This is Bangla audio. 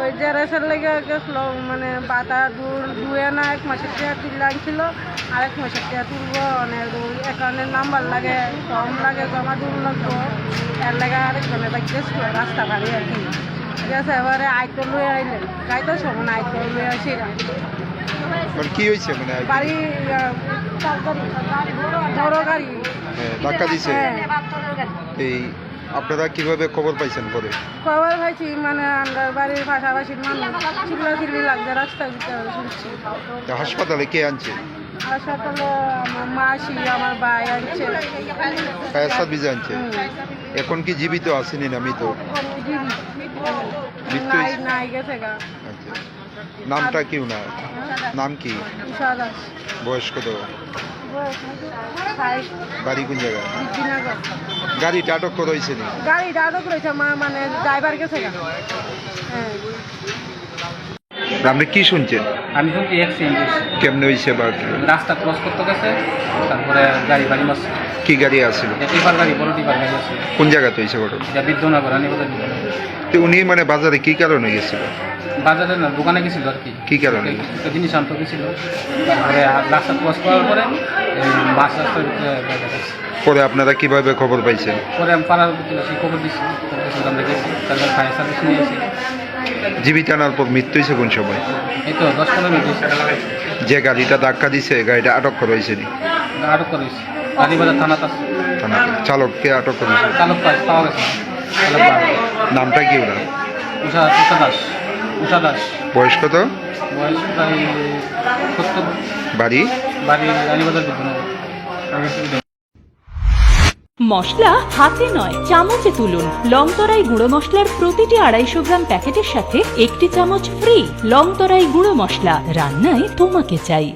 ওই যে রেসের লেগে গেছিল, মানে বাতা দুয়ে না 1 মাসের টাকা তুলে আনছিল, আর 1 মাসের টাকা তুলবো, মানে অ্যাকাউন্টের নাম্বার লাগে, ফর্ম লাগে, জমা দূর লাগবো, এর লেগে আরেকজনের গেছিল রাস্তা ভারী আর কি। ঠিক আছে, এবারে আইতো লুয়ে আইলেন, গাইতো সমান আইতো লুয়ে আসি মানে কি হয়েছে মানে বাড়ি বড় গাড়ি ধাক্কা দিছে। হ্যাঁ। এই আপনারা কিভাবে খবর পাইছেন পরে? খবর পাইছি, মানে আমরা বাড়ির পাশাপাশি মানুষ চিল্লাচিল্লি লাগছে, রাস্তার ভিতরে শুনছি। তা হাসপাতালে কে আনছে? হাসপাতালে আমার মাসি, আমার ভাই আনছে। ফায়ার সার্ভিস আনছে। এখন কি জীবিত আসেনি না মৃত? মৃত্যু নাই হয়েছে? নাই গেছে গা। আচ্ছা, নামটা কি ওনার? নাম কি? উষা দাস। বয়স কত? ষাট। বাড়ি কোন জায়গায়? বিদ্যুনগর। গাড়িটা আটক করা হয়েছে নি? গাড়িটা আটক রয়েছে, মানে ড্রাইভার গেছে গা। হ্যাঁ। আপনি কি শুনছেন? আমি শুনছি অ্যাক্সিডেন্ট হয়েছে, কেমনে হয়েছে বা রাস্তা ক্রস করতে গেছে, তারপরে গাড়ি বাড়ি মারছে। কি গাড়ি আসছিল? টিপার গাড়ি, বড় টিপার গাড়ি আছে, কোন জায়গাতে হয়েছে ঘটনা? যা বিদ্যুনগর রানীবাজার। তো উনি মানে বাজারে কি কারণে গেছিল? বাজারে না, দোকানে গেছিল আর কি। কি কারণে? একটা জিনিস আনতে গেছিল, তারপরে রাস্তা ক্রস করার পরে বাস রাস্তার ভিতরে গাড়িটা গেছে। পরে আপনারা কিভাবে খবর পাইছেন? পরে আমি পাড়ার ভিতরে সেই খবর দিচ্ছি, আমরা গেছি, তারপরে ফায়ার সার্ভিস নিয়ে এসে জীবিত আনার পর মৃত্যু হয়েছে কোন সময়? এই তো 10-15 মিনিট যে গাড়িটা ধাক্কা দিছে গাড়িটা আটক করা হয়েছে নি? আটক করেছি, রানীবাজার থানাতে আছে। থানাতে চালককে আটক করেছে। চালক পাওয়া গেছে, চালক নামটা কি ওরা? উষা দাস। উষা দাস। বয়স কত? বয়স প্রায় 70। বাড়ি? বাড়ি রানীবাজার বিদ্যুনগর। মশলা হাতে নয় চামচে তুলুন। লংতরাই গুঁড়ো মশলার প্রতিটি 250 গ্রাম প্যাকেটের সাথে 1টি চামচ ফ্রি। লংতরাই গুঁড়ো মশলা, রান্নায় তোমাকে চাই।